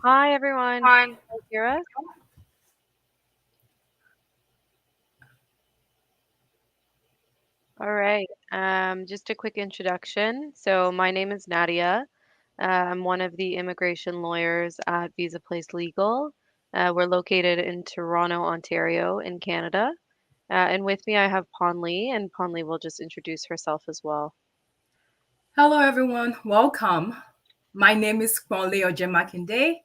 Hi, everyone. Can Fine. you hear us? All right. Just a quick introduction. So, my name is Nadia. I'm one of the immigration lawyers at Visa Place Legal. We're located in Toronto, Ontario, in Canada. And with me, I have Pon Lee, and Pon Lee will just introduce herself as well. Hello, everyone. Welcome. My name is Kwale Ojemakinde,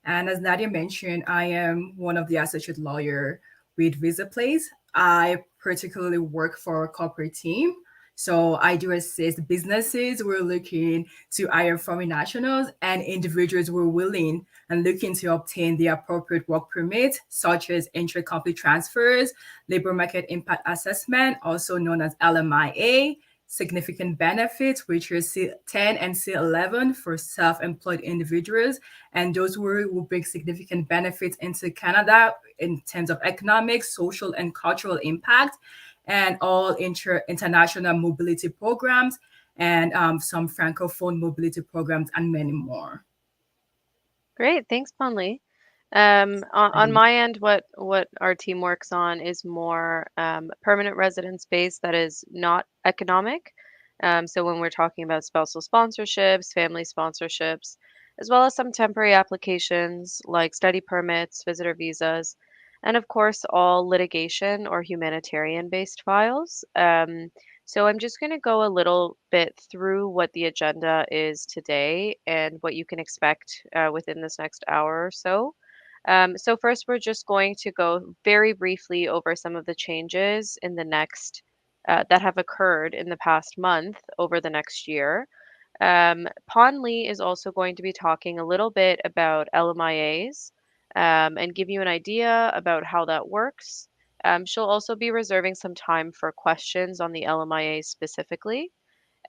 and as Nadia mentioned, I am one of the associate lawyer with Visa Place. I particularly work for a corporate team. So I do assist businesses who are looking to hire foreign nationals and individuals who are willing and looking to obtain the appropriate work permit, such as intra-company transfers, labor market impact assessment, also known as LMIA, significant benefits, which are C10 and C11 for self-employed individuals, and those who will bring significant benefits into Canada in terms of economic, social, and cultural impact, and all international mobility programs, and some francophone mobility programs, and many more. Great. Thanks, Pon Lee. On my end, what our team works on is more permanent residence base that is not economic. So when we're talking about spousal sponsorships, family sponsorships, as well as some temporary applications like study permits, visitor visas, and of course all litigation or humanitarian based files. So I'm just going to go a little bit through what the agenda is today and what you can expect within this next hour or so. So first, we're just going to go very briefly over some of the changes in the next that have occurred in the past month over the next year. Pon Lee is also going to be talking a little bit about LMIAs and give you an idea about how that works. She'll also be reserving some time for questions on the LMIAs specifically.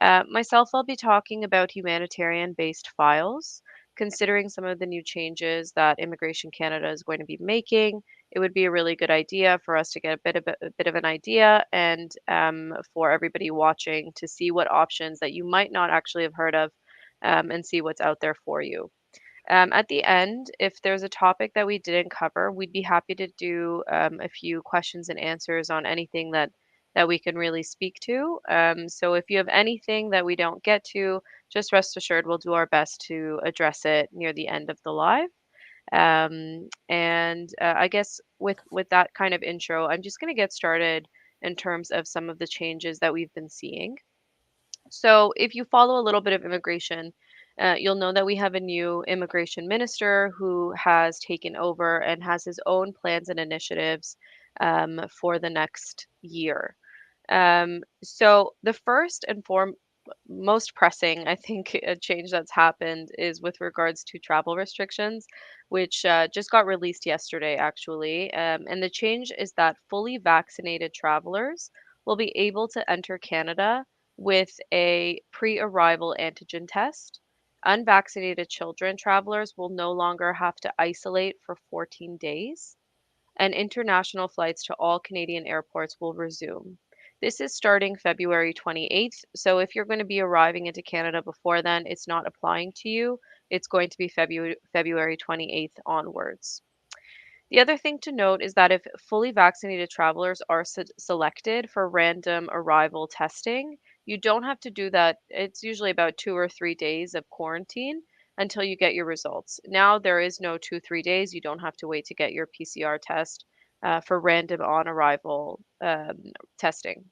Myself, I'll be talking about humanitarian based files. Considering some of the new changes that Immigration Canada is going to be making, it would be a really good idea for us to get a bit of an idea and for everybody watching to see what options that you might not actually have heard of and see what's out there for you. At the end, if there's a topic that we didn't cover, we'd be happy to do a few questions and answers on anything that we can really speak to. So if you have anything that we don't get to, just rest assured we'll do our best to address it near the end of the live. And I guess with that kind of intro, I'm just going to get started in terms of some of the changes that we've been seeing. So, if you follow a little bit of immigration, you'll know that we have a new immigration minister who has taken over and has his own plans and initiatives for the next year. So, the first and most pressing, I think, a change that's happened is with regards to travel restrictions, which just got released yesterday, actually. And the change is that fully vaccinated travelers will be able to enter Canada with a pre arrival antigen test. Unvaccinated children travelers will no longer have to isolate for 14 days and international flights to all Canadian airports will resume. This is starting February 28th. So if you're going to be arriving into Canada before then, it's not applying to you. It's going to be February 28th onwards. The other thing to note is that if fully vaccinated travelers are selected for random arrival testing, you don't have to do that. It's usually about 2 or 3 days of quarantine until you get your results. Now there is no 2, 3 days. You don't have to wait to get your PCR test for random on arrival testing.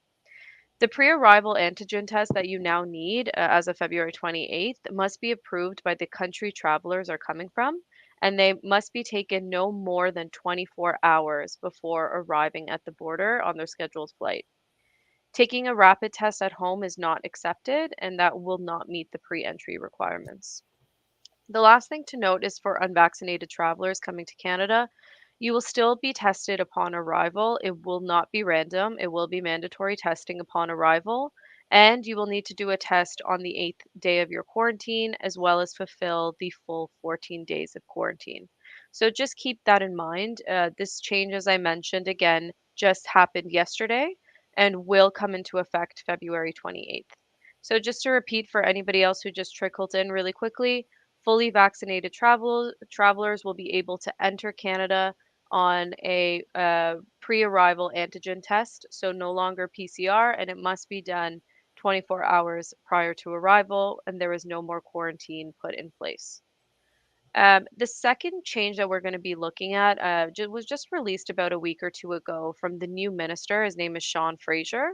The pre arrival antigen test that you now need as of February 28th must be approved by the country travelers are coming from, and they must be taken no more than 24 hours before arriving at the border on their scheduled flight. Taking a rapid test at home is not accepted, and that will not meet the pre entry requirements. The last thing to note is for unvaccinated travelers coming to Canada, you will still be tested upon arrival. It will not be random. It will be mandatory testing upon arrival. And you will need to do a test on the eighth day of your quarantine, as well as fulfill the full 14 days of quarantine. So just keep that in mind. This change, as I mentioned again, just happened yesterday and will come into effect February 28th. So just to repeat for anybody else who just trickled in really quickly, Fully vaccinated travelers will be able to enter Canada on a pre-arrival antigen test, so no longer PCR, and it must be done 24 hours prior to arrival, and there is no more quarantine put in place. The second change that we're going to be looking at was just released about a week or two ago from the new minister. His name is Sean Fraser.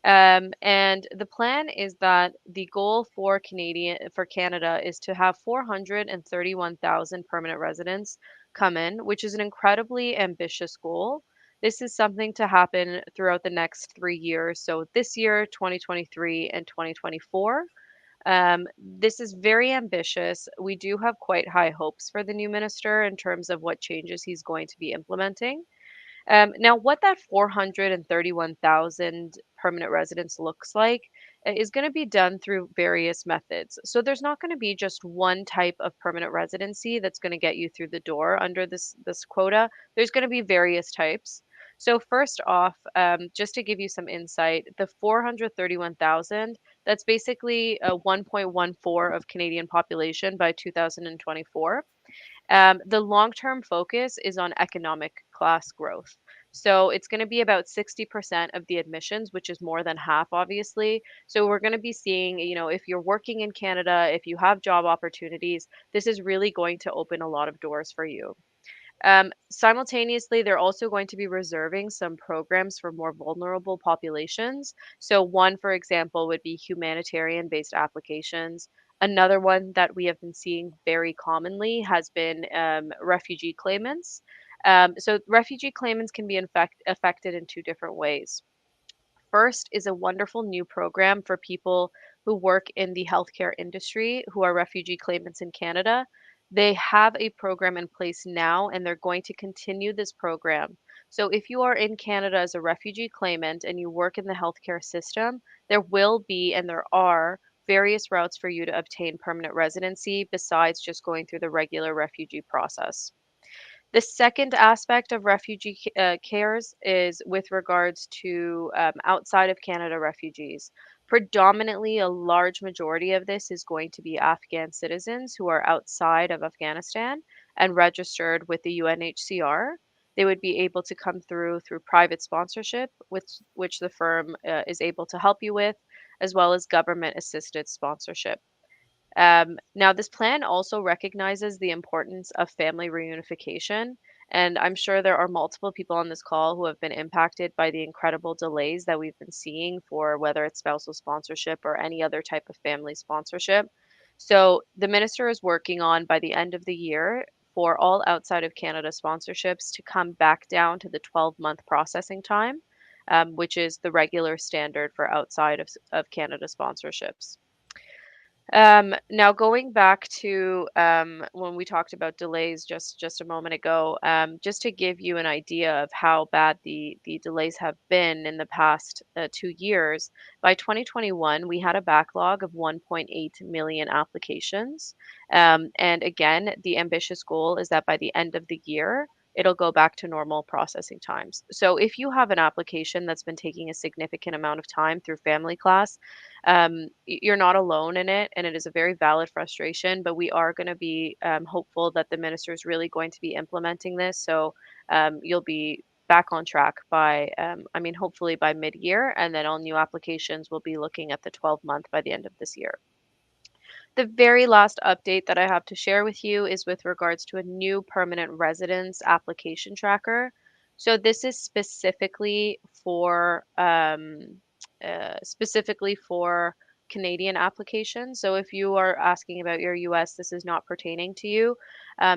And the plan is that the goal for Canada is to have 431,000 permanent residents come in, which is an incredibly ambitious goal. This is something to happen throughout the next 3 years. So this year, 2023, and 2024. This is very ambitious. We do have quite high hopes for the new minister in terms of what changes he's going to be implementing. Now, what that 431,000 permanent residents looks like is going to be done through various methods. So there's not going to be just one type of permanent residency that's going to get you through the door under this quota. There's going to be various types. So first off, just to give you some insight, the 431,000, that's basically 1.14 of Canadian population by 2024. The long-term focus is on economic class growth. So it's going to be about 60% of the admissions, which is more than half, obviously. So we're going to be seeing, if you're working in Canada, if you have job opportunities, this is really going to open a lot of doors for you. Simultaneously, they're also going to be reserving some programs for more vulnerable populations. So, one, for example, would be humanitarian based applications. Another one that we have been seeing very commonly has been refugee claimants. So, refugee claimants can be affected in two different ways. First is a wonderful new program for people who work in the healthcare industry who are refugee claimants in Canada. They have a program in place now and they're going to continue this program. So if you are in Canada as a refugee claimant and you work in the healthcare system, there will be and there are various routes for you to obtain permanent residency besides just going through the regular refugee process. The second aspect of refugee cares is with regards to outside of Canada refugees. Predominantly, a large majority of this is going to be Afghan citizens who are outside of Afghanistan and registered with the UNHCR. They would be able to come through private sponsorship, which the firm is able to help you with, as well as government assisted sponsorship. Now, this plan also recognizes the importance of family reunification. And I'm sure there are multiple people on this call who have been impacted by the incredible delays that we've been seeing for whether it's spousal sponsorship or any other type of family sponsorship. So, the minister is working on by the end of the year for all outside of Canada sponsorships to come back down to the 12-month processing time, which is the regular standard for outside of Canada sponsorships. Now going back to when we talked about delays just a moment ago, just to give you an idea of how bad the delays have been in the past 2 years, by 2021 we had a backlog of 1.8 million applications, and again, the ambitious goal is that by the end of the year. It'll go back to normal processing times. So, if you have an application that's been taking a significant amount of time through family class, you're not alone in it, and it is a very valid frustration. But we are going to be hopeful that the minister is really going to be implementing this. So you'll be back on track by, hopefully by mid-year, and then all new applications will be looking at the 12-month by the end of this year. The very last update that I have to share with you is with regards to a new permanent residence application tracker. So this is specifically for Canadian applications. So if you are asking about your US, this is not pertaining to you.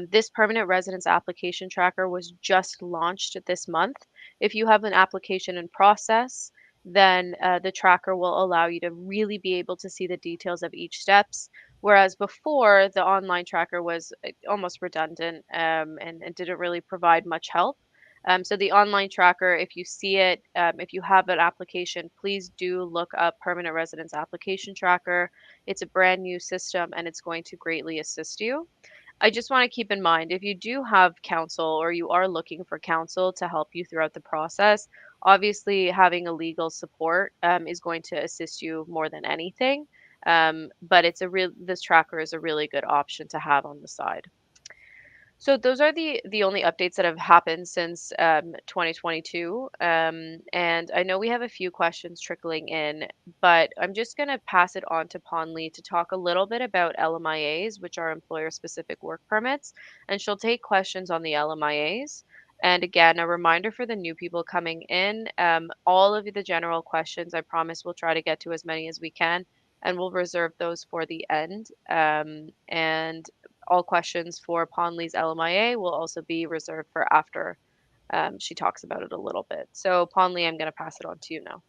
This permanent residence application tracker was just launched this month. If you have an application in process, then the tracker will allow you to really be able to see the details of each steps. Whereas before, the online tracker was almost redundant and didn't really provide much help. So the online tracker, if you see it, if you have an application, please do look up Permanent Residence Application Tracker. It's a brand new system and it's going to greatly assist you. I just want to keep in mind if you do have counsel or you are looking for counsel to help you throughout the process, obviously having a legal support is going to assist you more than anything. But this tracker is a really good option to have on the side. So those are the only updates that have happened since 2022. And I know we have a few questions trickling in, but I'm just going to pass it on to Ponley to talk a little bit about LMIAs, which are employer-specific work permits, and she'll take questions on the LMIAs. And again, a reminder for the new people coming in, all of the general questions, I promise we'll try to get to as many as we can, and we'll reserve those for the end. And all questions for Ponley's LMIA will also be reserved for after she talks about it a little bit. So, Ponley, I'm going to pass it on to you now.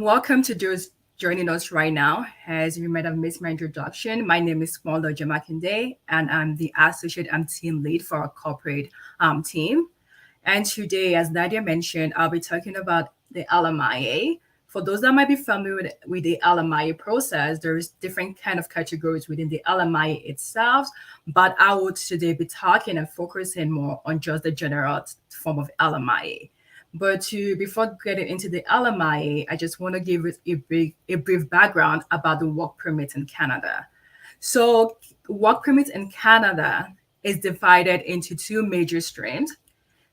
Welcome to those joining us right now. As you might have missed my introduction, my name is Kwanda Jamakinde, and I'm the associate and team lead for our corporate team. And today, as Nadia mentioned, I'll be talking about the LMIA. For those that might be familiar with the LMIA process, there's different kind of categories within the LMIA itself, but I will today be talking and focusing more on just the general form of LMIA. But before getting into the LMIA, I just want to give a brief background about the work permit in Canada. So, work permit in Canada is divided into two major streams: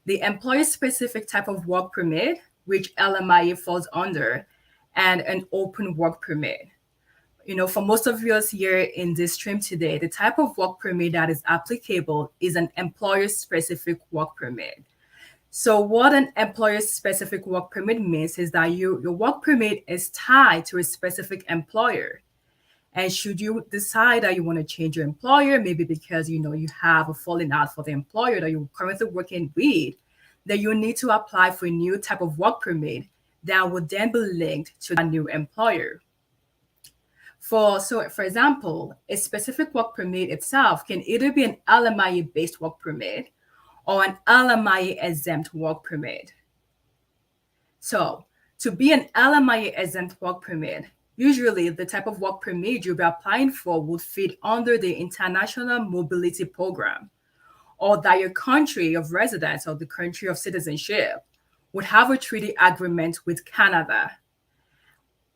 the employer-specific type of work permit, which LMIA falls under, and an open work permit. For most of us here in this stream today, the type of work permit that is applicable is an employer-specific work permit. So what an employer-specific work permit means is that your work permit is tied to a specific employer. And should you decide that you want to change your employer, maybe because you have a falling out for the employer that you're currently working with, then you need to apply for a new type of work permit that would then be linked to that new employer. For example, a specific work permit itself can either be an LMIA-based work permit or an LMIA exempt work permit. So, to be an LMIA exempt work permit, usually the type of work permit you'll be applying for would fit under the International Mobility Program, or that your country of residence or the country of citizenship would have a treaty agreement with Canada,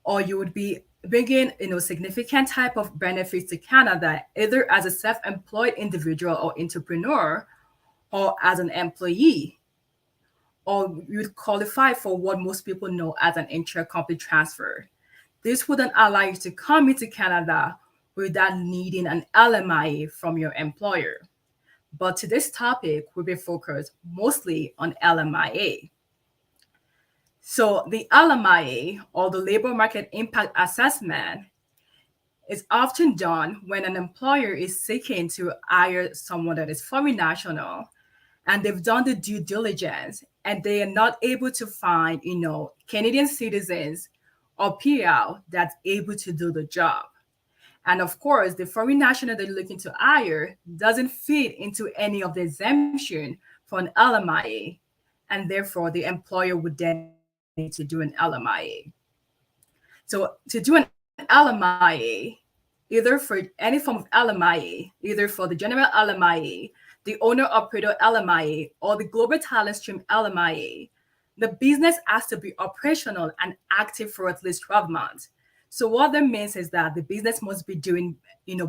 or you would be bringing significant type of benefits to Canada, either as a self-employed individual or entrepreneur, or as an employee, or you'd qualify for what most people know as an intra-company transfer. This would then allow you to come into Canada without needing an LMIA from your employer. But today's topic will be focused mostly on LMIA. So the LMIA, or the Labor Market Impact Assessment, is often done when an employer is seeking to hire someone that is foreign national, and they've done the due diligence and they are not able to find, Canadian citizens or PR that's able to do the job. And of course, the foreign national they're looking to hire doesn't fit into any of the exemption for an LMIA, and therefore the employer would then need to do an LMIA. So to do an LMIA, either for any form of LMIA, either for the general LMIA, the owner-operator LMIA, or the Global Talent Stream LMIA, the business has to be operational and active for at least 12 months. So what that means is that the business must be doing,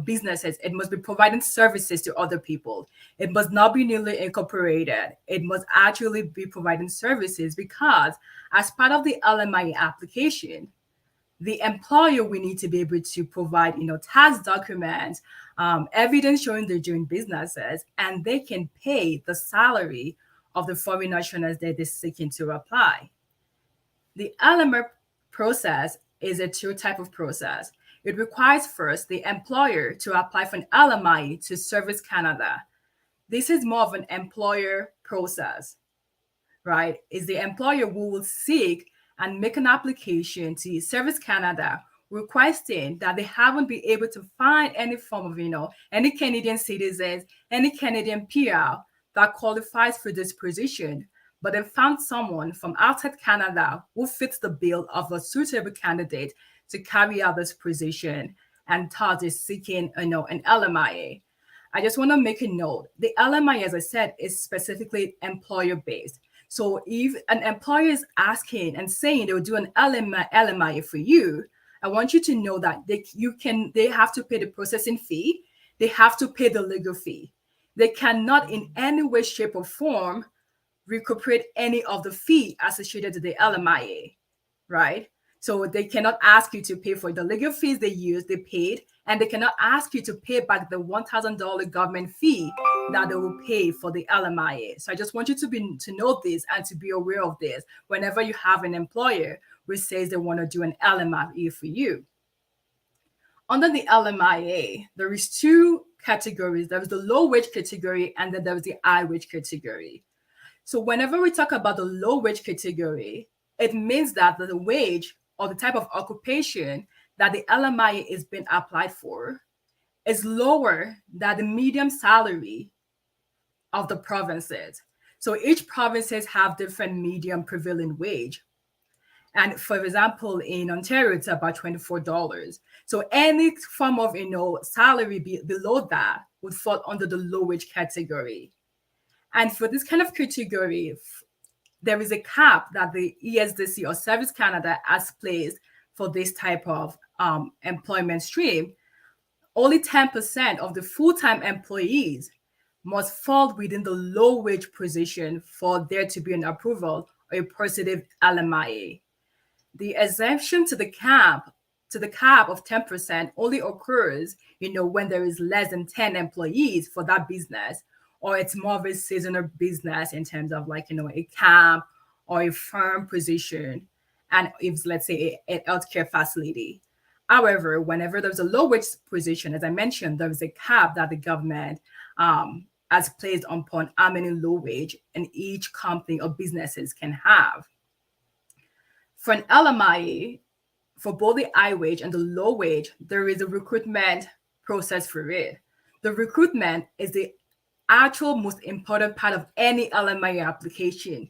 businesses. It must be providing services to other people. It must not be newly incorporated. It must actually be providing services, because as part of the LMIA application, the employer will need to be able to provide, tax documents, evidence showing they're doing businesses, and they can pay the salary of the foreign nationals that they're seeking to apply. The LMIA process is a two-type of process. It requires first the employer to apply for an LMIA to Service Canada. This is more of an employer process, right? It's the employer who will seek and make an application to Service Canada requesting that they haven't been able to find any form of, any Canadian citizens, any Canadian PR that qualifies for this position, but they found someone from outside Canada who fits the bill of a suitable candidate to carry out this position, and thus is seeking, an LMIA. I just want to make a note. The LMIA, as I said, is specifically employer-based. So if an employer is asking and saying they will do an LMIA for you, I want you to know that they have to pay the processing fee, they have to pay the legal fee. They cannot in any way, shape, or form recuperate any of the fee associated to the LMIA, right? So they cannot ask you to pay for the legal fees they paid, and they cannot ask you to pay back the $1,000 government fee that they will pay for the LMIA. So I just want you to know this and to be aware of this whenever you have an employer who says they want to do an LMIA for you. Under the LMIA, there is two categories. There is the low wage category, and then there is the high wage category. So whenever we talk about the low wage category, it means that the wage or the type of occupation that the LMIA is being applied for is lower than the median salary of the provinces. So each provinces have different median prevailing wage. And for example, in Ontario, it's about $24. So any form of salary below that would fall under the low wage category. And for this kind of category, there is a cap that the ESDC or Service Canada has placed for this type of employment stream. Only 10% of the full-time employees must fall within the low wage position for there to be an approval or a positive LMIA. The exemption to the cap of 10% only occurs, when there is less than 10 employees for that business, or it's more of a seasonal business in terms of a camp or a firm position, and if let's say a healthcare facility. However, whenever there's a low wage position, as I mentioned, there is a cap that the government has placed upon how many low wage and each company or businesses can have. For an LMIA, for both the high wage and the low wage, there is a recruitment process for it. The recruitment is the actual most important part of any LMIA application.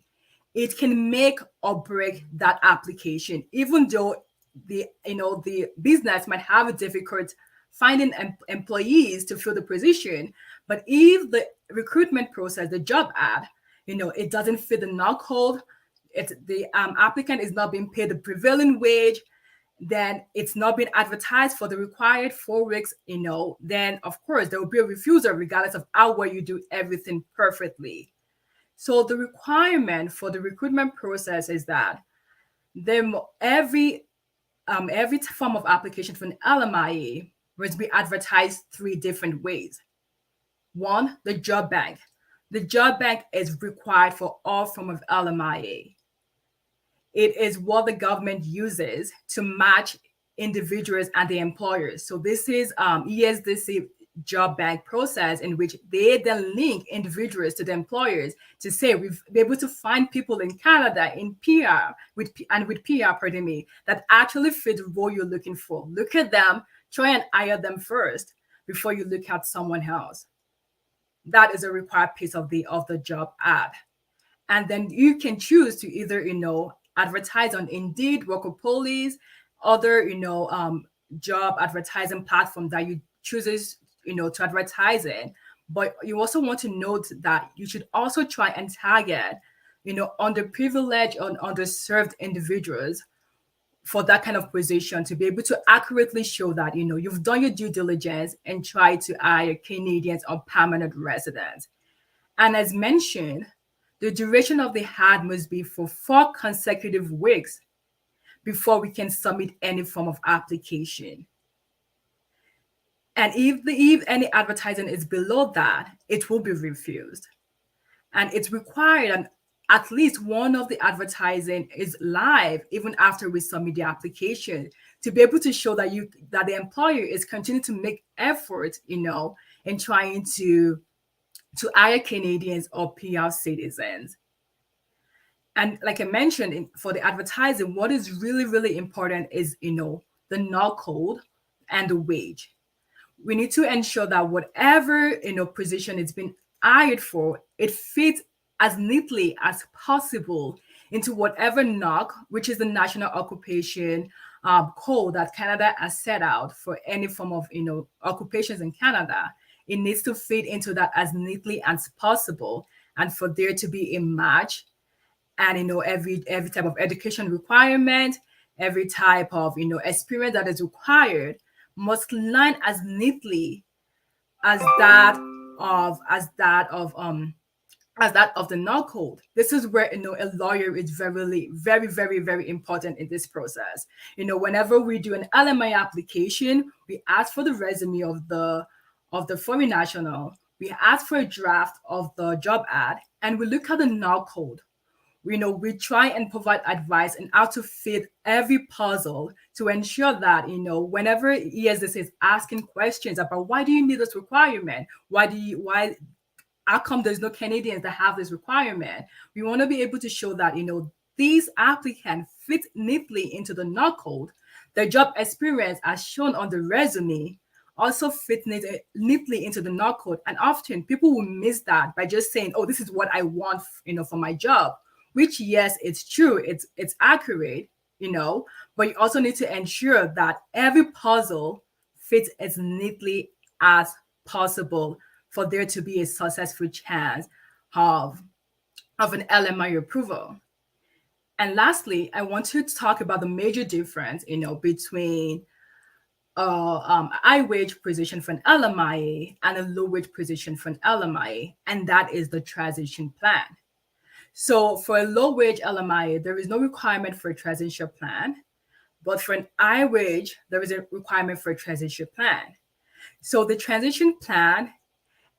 It can make or break that application, even though the business might have a difficult finding employees to fill the position. But if the recruitment process, the job ad, it doesn't fit the knock code, the applicant is not being paid the prevailing wage, then it's not been advertised for the required 4 weeks, then of course there will be a refusal regardless of how well you do everything perfectly. So the requirement for the recruitment process is that every form of application for an LMIA must be advertised 3 different ways. One, the job bank. The job bank is required for all form of LMIA. It is what the government uses to match individuals and the employers. So this is ESDC job bank process in which they then link individuals to the employers to say we've been able to find people in Canada in PR with PR, pardon me, that actually fit the role you're looking for. Look at them, try and hire them first before you look at someone else. That is a required piece of the job ad. And then you can choose to either, advertise on Indeed, Workopolis, other, job advertising platform that you chooses, to advertise in. But you also want to note that you should also try and target, underprivileged or underserved individuals for that kind of position to be able to accurately show that, you've done your due diligence and try to hire Canadians or permanent residents. And as mentioned, the duration of the ad must be for 4 consecutive weeks before we can submit any form of application. And if any advertising is below that, it will be refused. And it's required and at least one of the advertising is live even after we submit the application to be able to show that the employer is continuing to make effort, in trying to hire Canadians or PR citizens. And like I mentioned, for the advertising, what is really, really important is, the null code and the wage. We need to ensure that whatever, position it's been hired for, it fits as neatly as possible into whatever NOC, which is the National Occupation Code that Canada has set out for any form of, occupations in Canada. It needs to fit into that as neatly as possible, and for there to be a match, and every type of education requirement, every type of experience that is required must line as neatly as that of the null code. This is where a lawyer is very important in this process. Whenever we do an LMI application, we ask for the resume of the foreign national. We ask for a draft of the job ad, and we look at the null code. We try and provide advice on how to fit every puzzle to ensure that whenever ESS is asking questions about why do you need this requirement, why how come there's no Canadians that have this requirement? We want to be able to show that, these applicants fit neatly into the NOC code. Their job experience, as shown on the resume, also fit neatly into the NOC code. And often people will miss that by just saying, oh, this is what I want, for my job, which, yes, it's true. It's accurate, but you also need to ensure that every puzzle fits as neatly as possible for there to be a successful chance of an LMI approval. And lastly, I want to talk about the major difference, between high wage position for an LMIA and a low wage position for an LMIA, and that is the transition plan. So for a low wage LMIA, there is no requirement for a transition plan, but for an high wage, there is a requirement for a transition plan. So the transition plan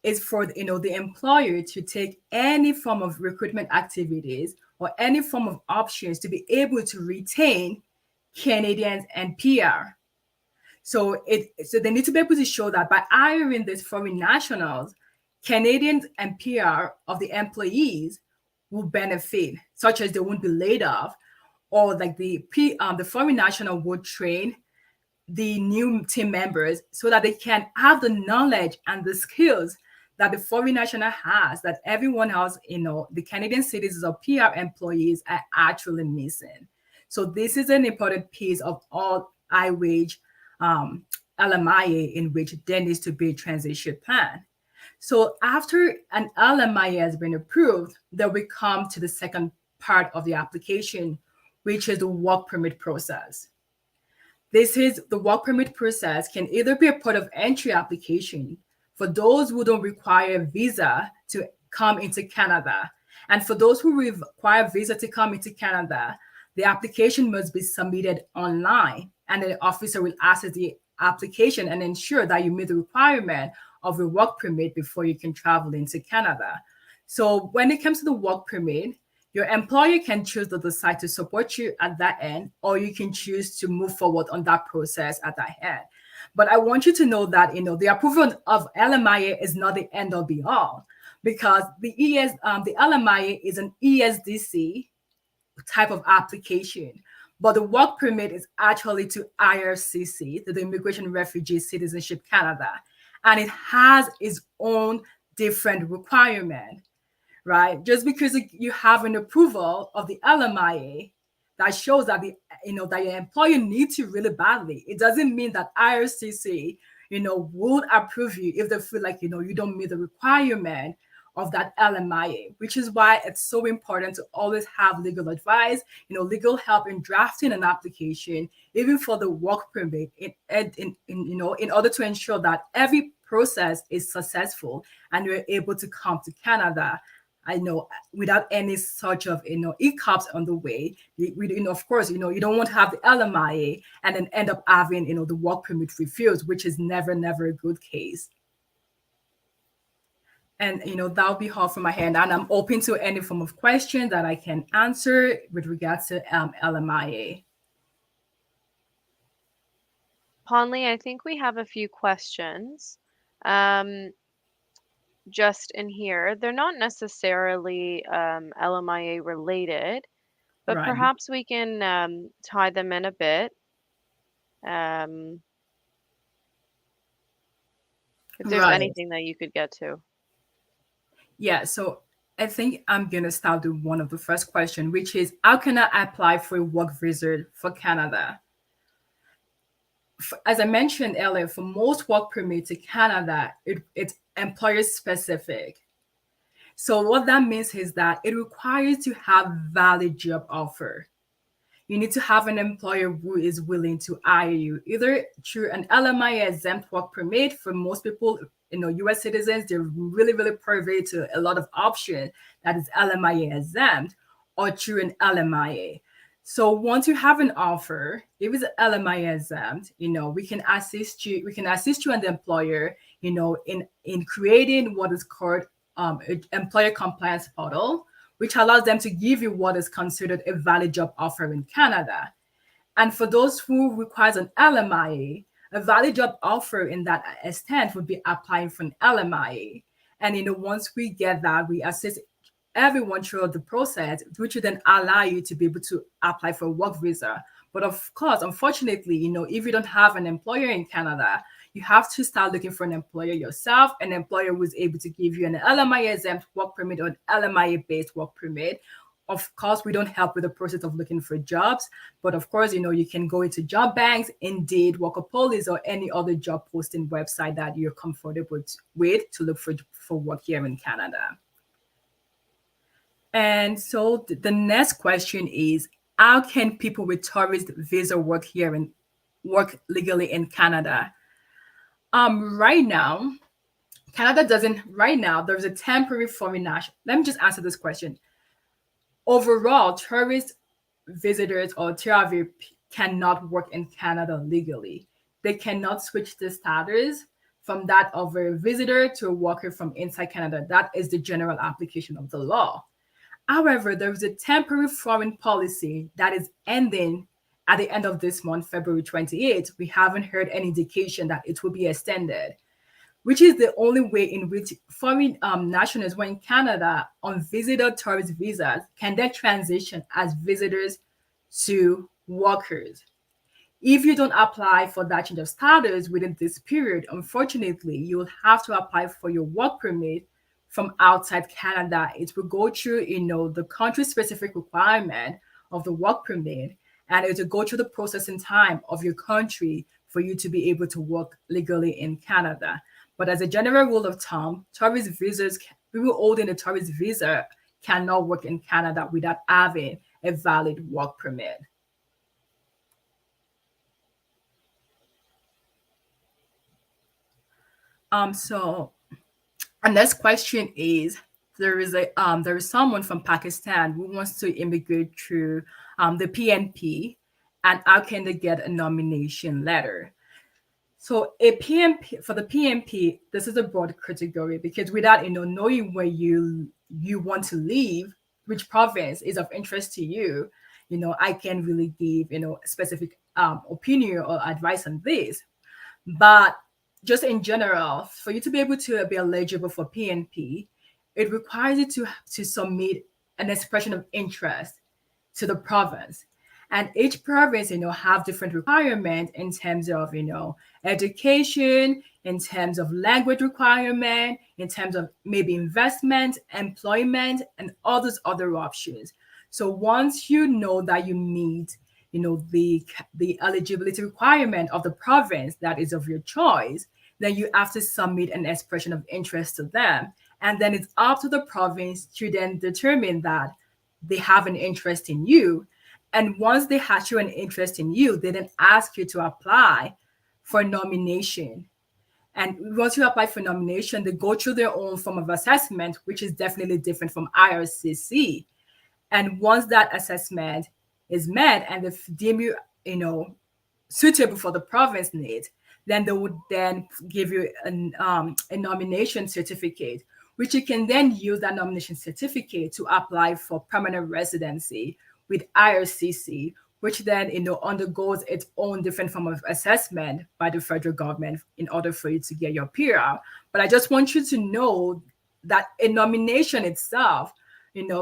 is for the employer to take any form of recruitment activities or any form of options to be able to retain Canadians and PR. So they need to be able to show that by hiring these foreign nationals, Canadians and PR of the employees will benefit, such as they won't be laid off, or like the foreign national would train the new team members so that they can have the knowledge and the skills that the foreign national has, that everyone else, the Canadian citizens or PR employees are actually missing. So this is an important piece of all high wage LMIA, in which there needs to be a transition plan. So after an LMIA has been approved, then we come to the second part of the application, which is the work permit process. The work permit process can either be a part of entry application for those who don't require a visa to come into Canada. And for those who require a visa to come into Canada, the application must be submitted online, and the officer will assess the application and ensure that you meet the requirement of a work permit before you can travel into Canada. So when it comes to the work permit, your employer can choose to decide to support you at that end, or you can choose to move forward on that process at that end. But I want you to know that the approval of LMIA is not the end all be all, because the LMIA is an ESDC type of application, but the work permit is actually to IRCC, to the Immigration Refugee Citizenship Canada, and it has its own different requirement, right? Just because you have an approval of the LMIA that shows that that your employer needs you really badly, it doesn't mean that IRCC would approve you if they feel like you don't meet the requirement of that LMIA, which is why it's so important to always have legal advice, legal help in drafting an application, even for the work permit, in order to ensure that every process is successful and you're able to come to Canada, without any such of hiccups on the way. Of course, you don't want to have the LMIA and then end up having the work permit refused, which is never a good case. And that'll be all from my hand, and I'm open to any form of question that I can answer with regards to LMIA. Ponley, I think we have a few questions just in here. They're not necessarily LMIA related, but Right. perhaps we can tie them in a bit. If there's Right. anything that you could get to. Yeah, so I think I'm going to start with one of the first question, which is, how can I apply for a work visa for Canada? As I mentioned earlier, for most work permits in Canada, it's employer specific. So what that means is that it requires to have valid job offer. you need to have an employer who is willing to hire you, either through an LMIA exempt work permit. For most people, US citizens, they're really, really privy to a lot of options that is LMIA exempt, or through an LMIA. So once you have an offer, if it's LMIA exempt, we can assist you and the employer, in creating what is called employer compliance portal, which allows them to give you what is considered a valid job offer in Canada. And for those who requires an LMIA, a valid job offer in that extent would be applying for an LMIA. And once we get that, we assist everyone throughout the process, which will then allow you to be able to apply for a work visa. But of course, unfortunately, if you don't have an employer in Canada, you have to start looking for an employer yourself, an employer who is able to give you an LMIA exempt work permit or an LMIA based work permit. Of course, we don't help with the process of looking for jobs, but of course, you can go into job banks, Indeed, Workopolis, or any other job posting website that you're comfortable with to look for work here in Canada. And so the next question is, how can people with tourist visa work legally in Canada? Right now, Canada doesn't. Right now, there's a temporary foreign national. Let me just answer this question. Overall, tourist visitors or TRV cannot work in Canada legally. They cannot switch the status from that of a visitor to a worker from inside Canada. That is the general application of the law. However, there is a temporary foreign policy that is ending at the end of this month, February 28th. We haven't heard any indication that it will be extended, which is the only way in which foreign nationals who are in Canada on visitor tourist visas can then transition as visitors to workers. If you don't apply for that change of status within this period, unfortunately, you'll have to apply for your work permit from outside Canada. It will go through, the country-specific requirement of the work permit, and it will go through the processing time of your country for you to be able to work legally in Canada. But as a general rule of thumb, people holding a tourist visa cannot work in Canada without having a valid work permit. So our next question is, there is someone from Pakistan who wants to immigrate through the PNP, and how can they get a nomination letter? So a PMP, for the PMP, this is a broad category because without knowing where you want to live, which province is of interest to you, I can really give specific opinion or advice on this. But just in general, for you to be able to be eligible for PNP, it requires you to submit an expression of interest to the province. And each province, have different requirements in terms of, education, in terms of language requirement, in terms of maybe investment, employment, and all those other options. So once you know that you meet, the eligibility requirement of the province that is of your choice, then you have to submit an expression of interest to them. And then it's up to the province to then determine that they have an interest in you. And once they have shown an interest in you, they then ask you to apply for nomination. And once you apply for nomination, they go through their own form of assessment, which is definitely different from IRCC. And once that assessment is met and they deem you, suitable for the province needs, then they would then give you a nomination certificate, which you can then use that nomination certificate to apply for permanent residency with IRCC, which then undergoes its own different form of assessment by the federal government in order for you to get your PR. But I just want you to know that a nomination itself,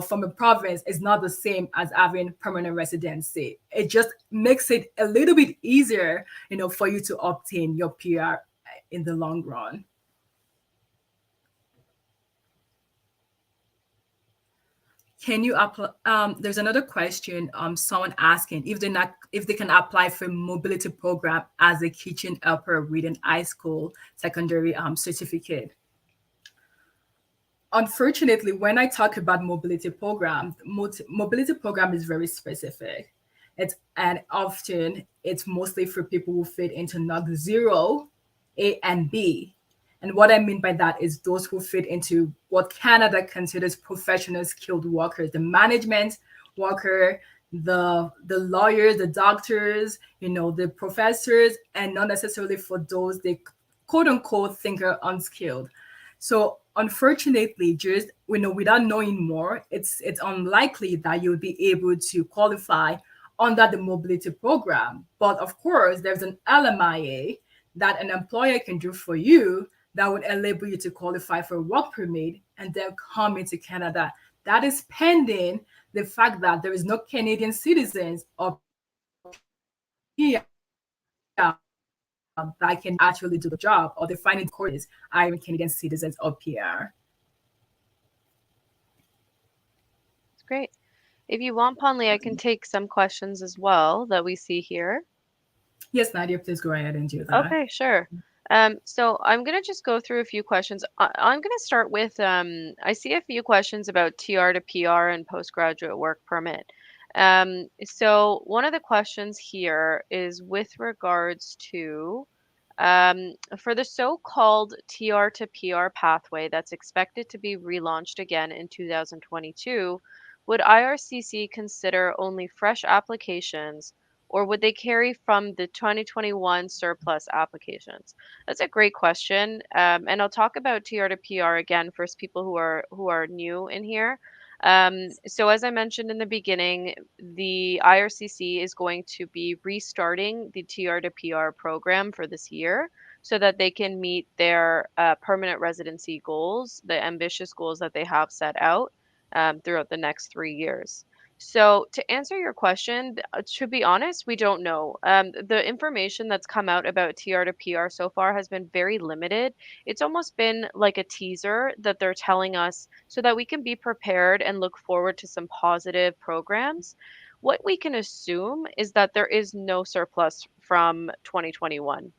from a province is not the same as having permanent residency. It just makes it a little bit easier, for you to obtain your PR in the long run. Can you apply? There's another question. Someone asking if they can apply for a mobility program as a kitchen helper with an high school secondary certificate. Unfortunately, when I talk about mobility program is very specific. And often it's mostly for people who fit into NUG 0, A, and B. And what I mean by that is those who fit into what Canada considers professional skilled workers, the management worker, the lawyers, the doctors, the professors, and not necessarily for those they quote unquote think are unskilled. So unfortunately, just without knowing more, it's unlikely that you'll be able to qualify under the mobility program. But of course, there's an LMIA that an employer can do for you that would enable you to qualify for a work permit and then come into Canada. That is pending the fact that there is no Canadian citizens or PR that can actually do the job, or they find it difficult to do the job, or the majority of the employers are even Canadian citizens or PR. It's great. If you want, Ponley, I can take some questions as well that we see here. Yes, Nadia, please go ahead and do that. Okay, sure. So I'm gonna just go through a few questions. I'm gonna start with I see a few questions about TR to PR and postgraduate work permit. So one of the questions here is with regards to for the so-called TR to PR pathway that's expected to be relaunched again in 2022, would IRCC consider only fresh applications, or would they carry from the 2021 surplus applications? That's a great question, and I'll talk about TR to PR again for people who are new in here. So as I mentioned in the beginning, the IRCC is going to be restarting the TR to PR program for this year so that they can meet their permanent residency goals, the ambitious goals that they have set out throughout the next 3 years. So, to answer your question, to be honest, we don't know. The information that's come out about TR to PR so far has been very limited. It's almost been like a teaser that they're telling us so that we can be prepared and look forward to some positive programs. What we can assume is that there is no surplus from 2021.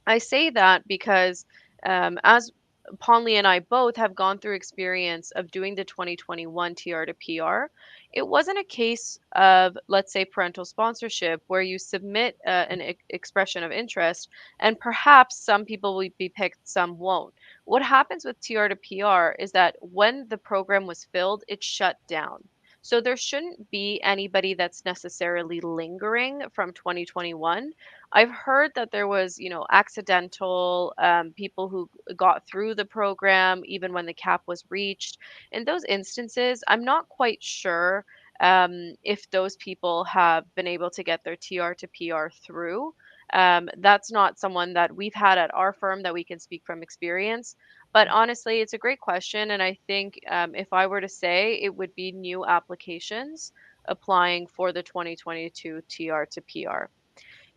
I say that because as Ponley and I both have gone through experience of doing the 2021 TR to PR, it wasn't a case of, let's say, parental sponsorship where you submit an expression of interest and perhaps some people will be picked, some won't. What happens with TR to PR is that when the program was filled, it shut down. So there shouldn't be anybody that's necessarily lingering from 2021. I've heard that there was, accidental people who got through the program even when the cap was reached. In those instances, I'm not quite sure if those people have been able to get their TR to PR through. That's not someone that we've had at our firm that we can speak from experience. But honestly, it's a great question. And I think if I were to say, it would be new applications applying for the 2022 TR to PR.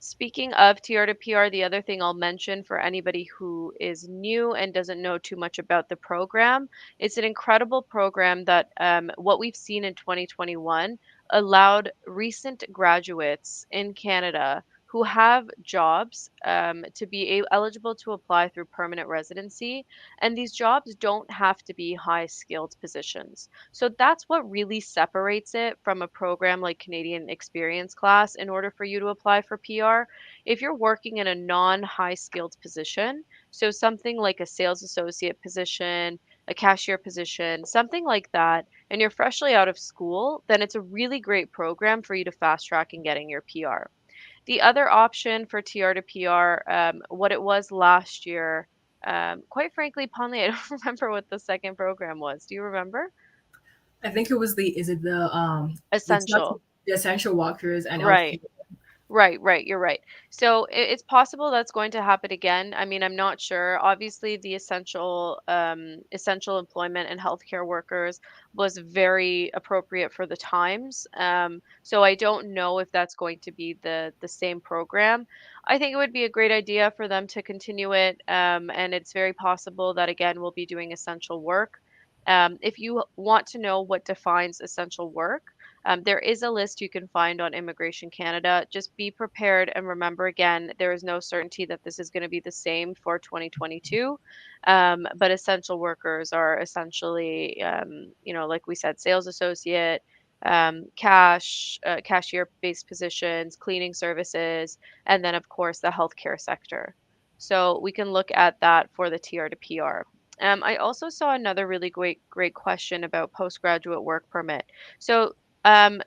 Speaking of TR to PR, the other thing I'll mention for anybody who is new and doesn't know too much about the program, it's an incredible program that what we've seen in 2021 allowed recent graduates in Canada who have jobs to be eligible to apply through permanent residency. And these jobs don't have to be high skilled positions. So that's what really separates it from a program like Canadian Experience Class in order for you to apply for PR. If you're working in a non high skilled position, so something like a sales associate position, a cashier position, something like that, and you're freshly out of school, then it's a really great program for you to fast track in getting your PR. The other option for TR to PR, what it was last year, quite frankly, Ponley, I don't remember what the second program was. Do you remember? I think it was it's not Essential. the essential workers and Right. healthcare. Right, you're right. So it's possible that's going to happen again. I mean, I'm not sure. Obviously, the essential employment and healthcare workers was very appropriate for the times. So I don't know if that's going to be the same program. I think it would be a great idea for them to continue it, and it's very possible that again we'll be doing essential work. If you want to know what defines essential work, there is a list you can find on Immigration Canada. Just be prepared and remember again, there is no certainty that this is going to be the same for 2022. But essential workers are essentially, like we said, sales associate, cashier-based positions, cleaning services, and then of course the healthcare sector. So we can look at that for the TR to PR. I also saw another really great question about postgraduate work permit. So um,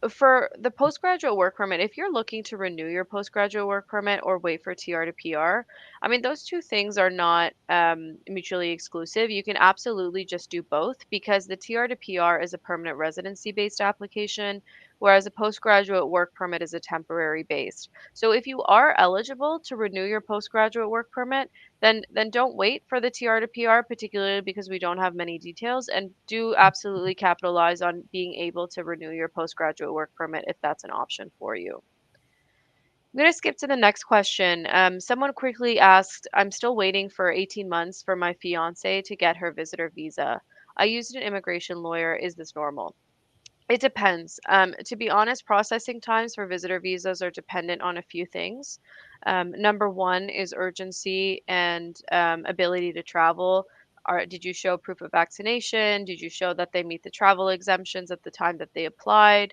for the postgraduate work permit, if you're looking to renew your postgraduate work permit or wait for TR to PR, I mean, those two things are not mutually exclusive. You can absolutely just do both because the TR to PR is a permanent residency based application, whereas a postgraduate work permit is a temporary based. So if you are eligible to renew your postgraduate work permit, then don't wait for the TR to PR, particularly because we don't have many details, and do absolutely capitalize on being able to renew your postgraduate work permit if that's an option for you. I'm going to skip to the next question. Someone quickly asked, I'm still waiting for 18 months for my fiance to get her visitor visa. I used an immigration lawyer. Is this normal? It depends. To be honest, processing times for visitor visas are dependent on a few things. Number one is urgency and ability to travel. Did you show proof of vaccination? Did you show that they meet the travel exemptions at the time that they applied?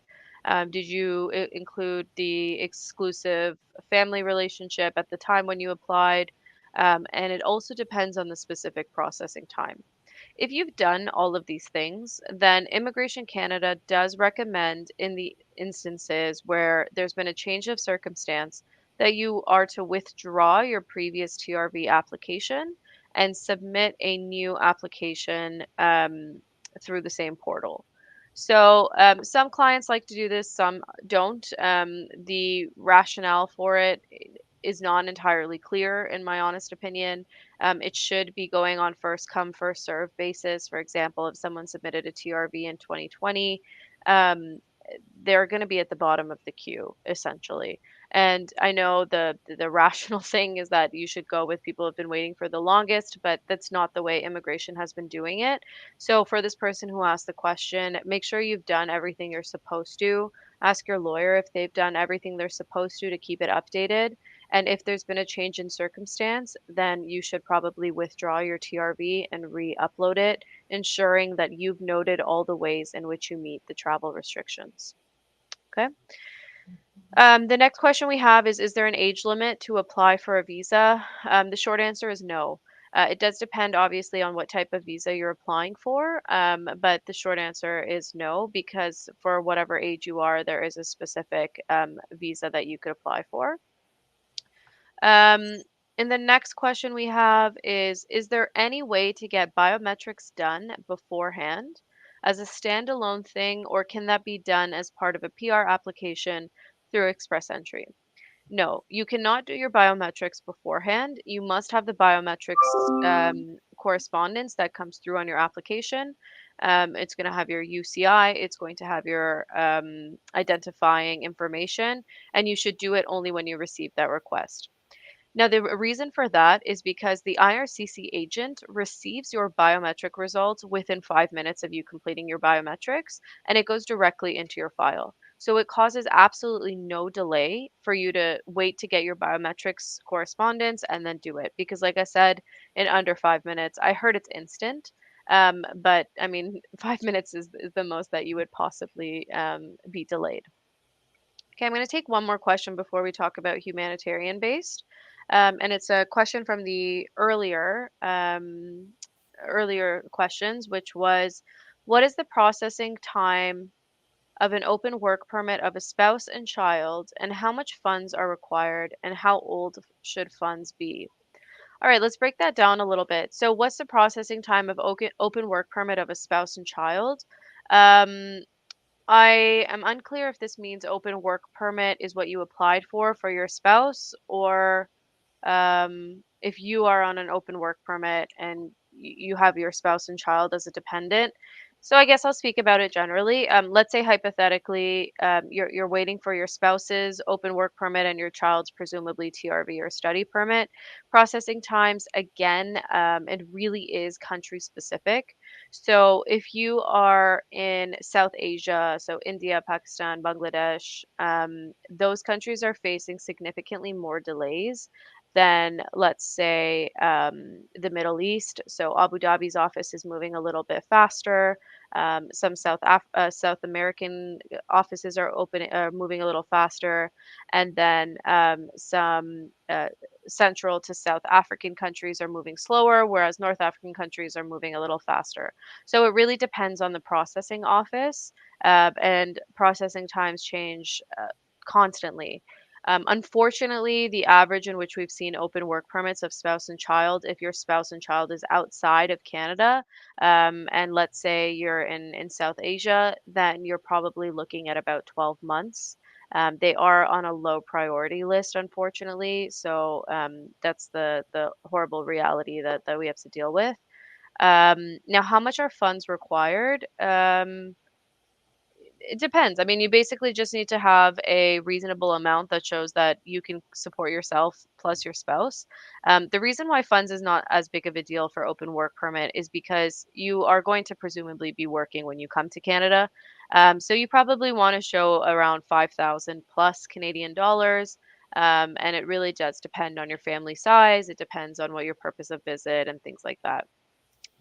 Did you include the exclusive family relationship at the time when you applied? And it also depends on the specific processing time. If you've done all of these things, then Immigration Canada does recommend in the instances where there's been a change of circumstance that you are to withdraw your previous TRV application and submit a new application through the same portal. So some clients like to do this, some don't. The rationale for it is not entirely clear, in my honest opinion. It should be going on first come, first serve basis. For example, if someone submitted a TRV in 2020, um, they're going to be at the bottom of the queue, essentially. And I know the rational thing is that you should go with people who've been waiting for the longest, but that's not the way immigration has been doing it. So for this person who asked the question, make sure you've done everything you're supposed to. Ask your lawyer if they've done everything they're supposed to keep it updated. And if there's been a change in circumstance, then you should probably withdraw your TRV and re-upload it, ensuring that you've noted all the ways in which you meet the travel restrictions. Okay. The next question we have is there an age limit to apply for a visa? The short answer is no. It does depend, obviously, on what type of visa you're applying for, but the short answer is no, because for whatever age you are, there is a specific visa that you could apply for. Um, and the next question we have is there any way to get biometrics done beforehand as a standalone thing, or can that be done as part of a PR application through Express Entry? No, you cannot do your biometrics beforehand. You must have the biometrics correspondence that comes through on your application. It's going to have your UCI, it's going to have your identifying information, and you should do it only when you receive that request. Now, the reason for that is because the IRCC agent receives your biometric results within 5 minutes of you completing your biometrics, and it goes directly into your file. So it causes absolutely no delay for you to wait to get your biometrics correspondence and then do it. Because, like I said, in under 5 minutes, I heard it's instant. But I mean, 5 minutes is the most that you would possibly be delayed. Okay, I'm going to take one more question before we talk about humanitarian based. And it's a question from the earlier questions, which was, what is the processing time of an open work permit of a spouse and child, and how much funds are required, and how old should funds be? All right, let's break that down a little bit. So, what's the processing time of open work permit of a spouse and child? Um, I am unclear if this means open work permit is what you applied for your spouse, or if you are on an open work permit and you have your spouse and child as a dependent. So I guess I'll speak about it generally. Let's say hypothetically, you're waiting for your spouse's open work permit and your child's presumably TRV or study permit. Processing times, again, it really is country specific. So if you are in South Asia, so India, Pakistan, Bangladesh, those countries are facing significantly more delays than, let's say, the Middle East. So Abu Dhabi's office is moving a little bit faster. Some South American offices are moving a little faster, and then some Central to South African countries are moving slower, whereas North African countries are moving a little faster. So it really depends on the processing office, and processing times change constantly. Unfortunately, the average in which we've seen open work permits of spouse and child, if your spouse and child is outside of Canada, and let's say you're in South Asia, then you're probably looking at about 12 months. They are on a low priority list, unfortunately. So that's the horrible reality that we have to deal with. Now, how much are funds required? It depends. I mean, you basically just need to have a reasonable amount that shows that you can support yourself plus your spouse. The reason why funds is not as big of a deal for open work permit is because you are going to presumably be working when you come to Canada. So you probably want to show around 5,000 plus Canadian dollars. And it really does depend on your family size. It depends on what your purpose of visit and things like that.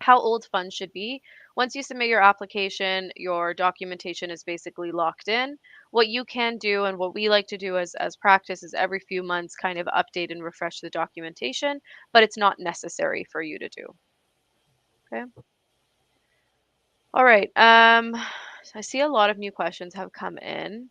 How old funds should be. Once you submit your application, your documentation is basically locked in. What you can do and what we like to do as practice is every few months kind of update and refresh the documentation, but it's not necessary for you to do. Okay. All right. I see a lot of new questions have come in.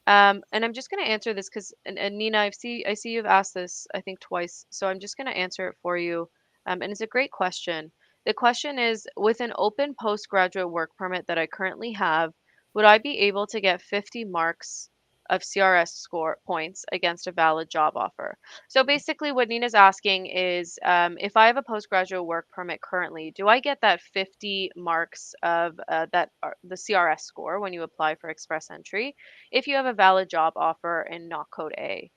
And I'm just going to answer this because, and Nina, I see you've asked this, I think twice. So I'm just going to answer it for you. And it's a great question. The question is, with an open postgraduate work permit that I currently have, would I be able to get 50 marks of CRS score points against a valid job offer? So basically, what Nina's asking is, if I have a postgraduate work permit currently, do I get that 50 marks of the CRS score when you apply for express entry, if you have a valid job offer and not code A?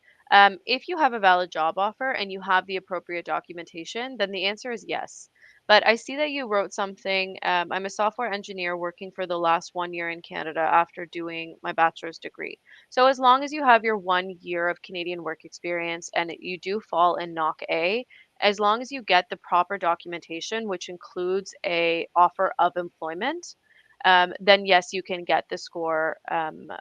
If you have a valid job offer and you have the appropriate documentation, then the answer is yes. But I see that you wrote something. I'm a software engineer working for the last 1 year in Canada after doing my bachelor's degree. So as long as you have your 1 year of Canadian work experience and you do fall in knock A, as long as you get the proper documentation, which includes a offer of employment, then yes, you can get the score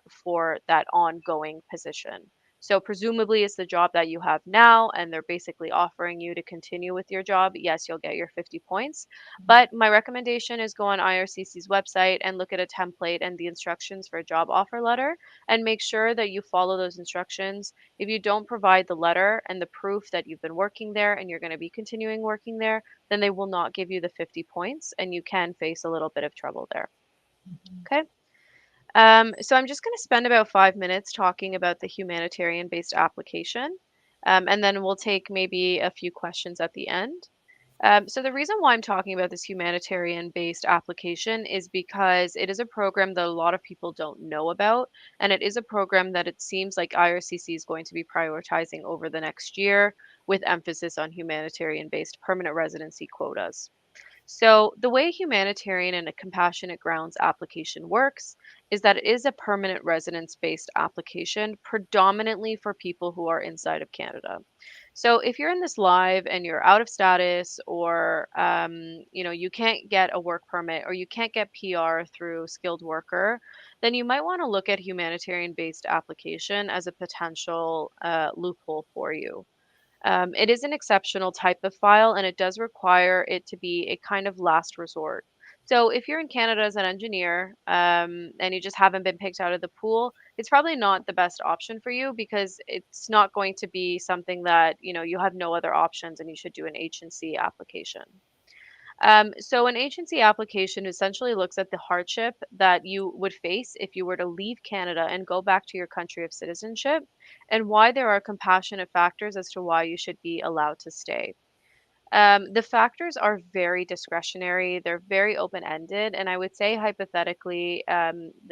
for that ongoing position. So presumably it's the job that you have now, and they're basically offering you to continue with your job. Yes, you'll get your 50 points. But my recommendation is go on IRCC's website and look at a template and the instructions for a job offer letter, and make sure that you follow those instructions. If you don't provide the letter and the proof that you've been working there and you're going to be continuing working there, then they will not give you the 50 points, and you can face a little bit of trouble there. Okay. So I'm just going to spend about 5 minutes talking about the humanitarian based application, and then we'll take maybe a few questions at the end. So the reason why I'm talking about this humanitarian based application is because it is a program that a lot of people don't know about, and it is a program that it seems like IRCC is going to be prioritizing over the next year with emphasis on humanitarian based permanent residency quotas. So, the way humanitarian and a compassionate grounds application works is that it is a permanent residence based application predominantly for people who are inside of Canada. So, if you're in this live and you're out of status, or you can't get a work permit or you can't get PR through skilled worker, then you might want to look at humanitarian based application as a potential loophole for you. It is an exceptional type of file and it does require it to be a kind of last resort. So if you're in Canada as an engineer, and you just haven't been picked out of the pool, it's probably not the best option for you because it's not going to be something that, you have no other options and you should do an H&C application. So an agency application essentially looks at the hardship that you would face if you were to leave Canada and go back to your country of citizenship, and why there are compassionate factors as to why you should be allowed to stay. The factors are very discretionary. They're very open-ended, and I would say hypothetically,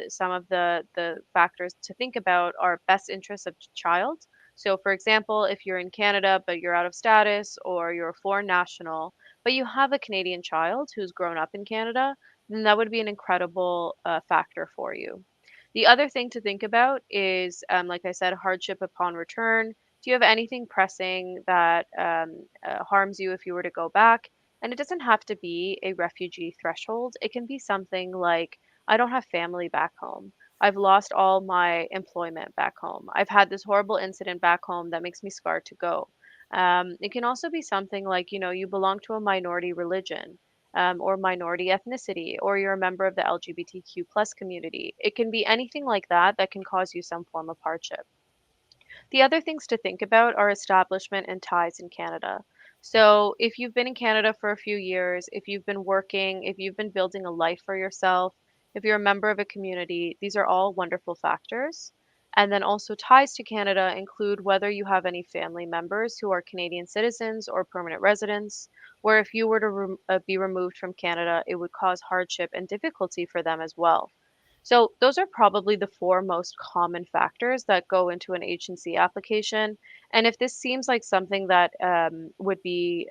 some of the factors to think about are best interests of child. So, for example, if you're in Canada but you're out of status, or you're a foreign national, but you have a Canadian child who's grown up in Canada, then that would be an incredible factor for you. The other thing to think about is, like I said, hardship upon return. Do you have anything pressing that harms you if you were to go back? And it doesn't have to be a refugee threshold. It can be something like, I don't have family back home. I've lost all my employment back home. I've had this horrible incident back home that makes me scarred to go. It can also be something like, you belong to a minority religion, or minority ethnicity, or you're a member of the LGBTQ plus community. It can be anything like that that can cause you some form of hardship. The other things to think about are establishment and ties in Canada. So, if you've been in Canada for a few years, if you've been working, if you've been building a life for yourself, if you're a member of a community, these are all wonderful factors. And then also, ties to Canada include whether you have any family members who are Canadian citizens or permanent residents, where if you were to be removed from Canada, it would cause hardship and difficulty for them as well. So those are probably the four most common factors that go into an agency application. And if this seems like something that would be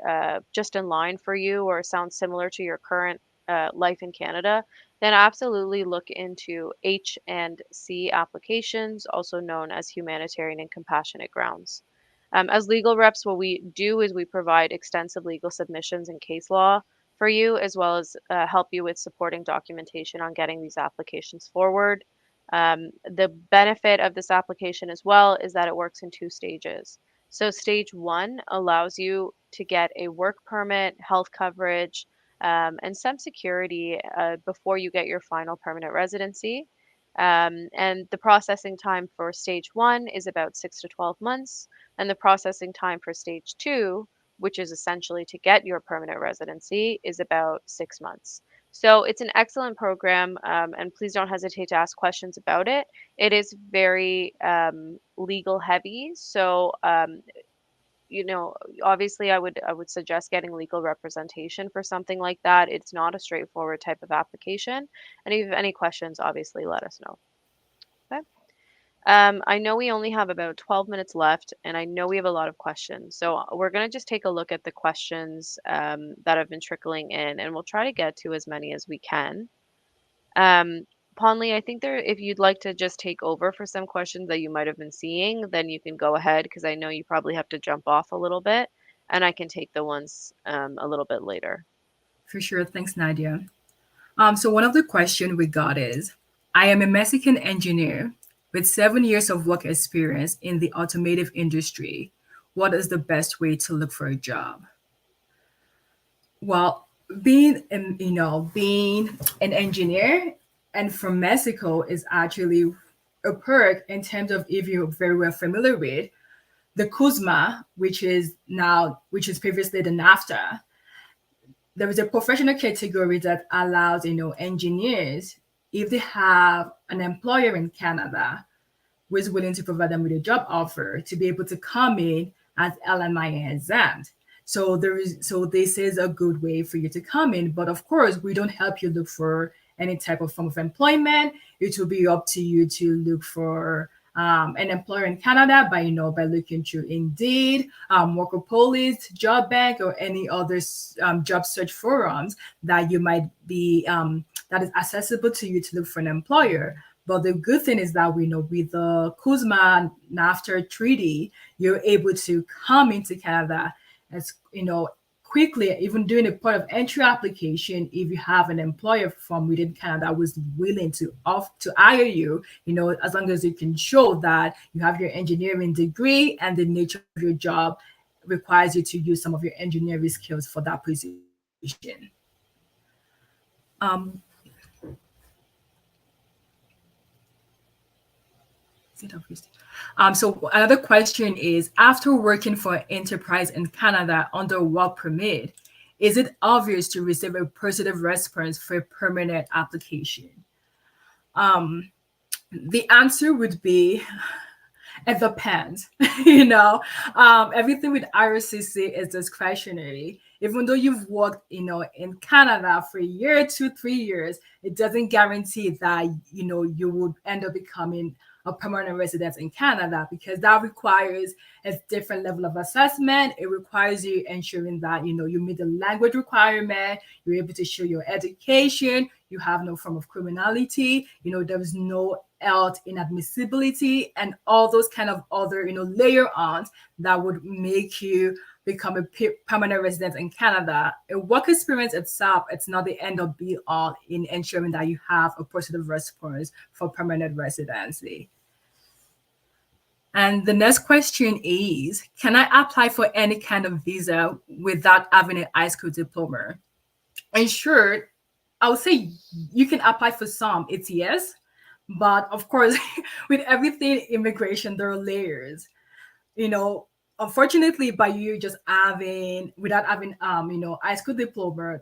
just in line for you or sounds similar to your current life in Canada, then absolutely look into H and C applications, also known as humanitarian and compassionate grounds. As legal reps, what we do is we provide extensive legal submissions and case law for you, as well as help you with supporting documentation on getting these applications forward. The benefit of this application as well is that it works in two stages. So, stage one allows you to get a work permit, health coverage, and some security before you get your final permanent residency. And the processing time for stage one is about 6 to 12 months, and the processing time for stage two, which is essentially to get your permanent residency, is about 6 months. So it's an excellent program, and please don't hesitate to ask questions about it. It is very legal heavy, so you know, obviously, I would suggest getting legal representation for something like that. It's not a straightforward type of application, and if you have any questions, obviously let us know. Okay. I know we only have about 12 minutes left, and I know we have a lot of questions. So we're going to just take a look at the questions that have been trickling in, and we'll try to get to as many as we can. Um, Ponley, I think if you'd like to just take over for some questions that you might have been seeing, then you can go ahead because I know you probably have to jump off a little bit, and I can take the ones a little bit later. For sure. Thanks, Nadia. So one of the questions we got is, I am a Mexican engineer with 7 years of work experience in the automotive industry. What is the best way to look for a job? Well, being an engineer and from Mexico is actually a perk in terms of, if you're very well familiar with the CUSMA, which is previously the NAFTA. There is a professional category that allows engineers, if they have an employer in Canada who is willing to provide them with a job offer, to be able to come in as Lmia exempt. So this is a good way for you to come in. But of course, we don't help you look for any type of form of employment. It will be up to you to look for an employer in Canada by looking through Indeed, Workopolis, Job Bank, or any other job search forums that you might be that is accessible to you to look for an employer. But the good thing is that we know with the CUSMA NAFTA treaty, you're able to come into Canada as quickly, even doing a point of entry application. If you have an employer from within Canada who's willing to hire you, as long as you can show that you have your engineering degree and the nature of your job requires you to use some of your engineering skills for that position. Um, so another question is, after working for an enterprise in Canada under work permit, is it obvious to receive a positive response for a permanent application? The answer would be, it depends. Everything with RCC is discretionary. Even though you've worked, in Canada for a year, 2, 3 years, it doesn't guarantee that you would end up becoming a permanent resident in Canada, because that requires a different level of assessment. It requires you ensuring that you meet the language requirement, you're able to show your education, you have no form of criminality, there is no health, inadmissibility, and all those kind of other, layer ons that would make you become a permanent resident in Canada. A work experience itself, it's not the end of be all in ensuring that you have a positive response for permanent residency. And the next question is, can I apply for any kind of visa without having a high school diploma? In short, I would say you can apply for some, it's yes. But of course, with everything immigration, there are layers. You know, Unfortunately, by you just having without having high school diploma,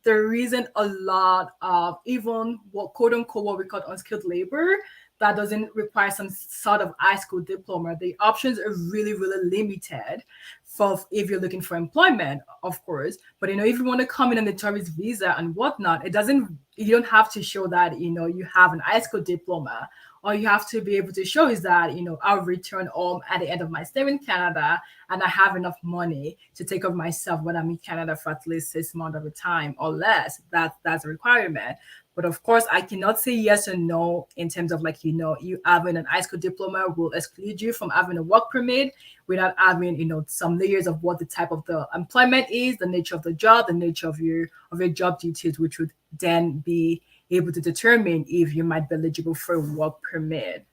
there isn't a lot of even what quote unquote what we call unskilled labor that doesn't require some sort of high school diploma. The options are really, really limited for if you're looking for employment, of course. But if you want to come in on the tourist visa and whatnot, it doesn't you don't have to show that you have an high school diploma. All you have to be able to show is that I'll return home at the end of my stay in Canada, and I have enough money to take care of myself when I'm in Canada for at least 6 months of a time or less. That's a requirement. But of course, I cannot say yes or no in terms of you having an high school diploma will exclude you from having a work permit without having some layers of what the type of the employment is, the nature of the job, the nature of your job duties, which would then be able to determine if you might be eligible for a work permit.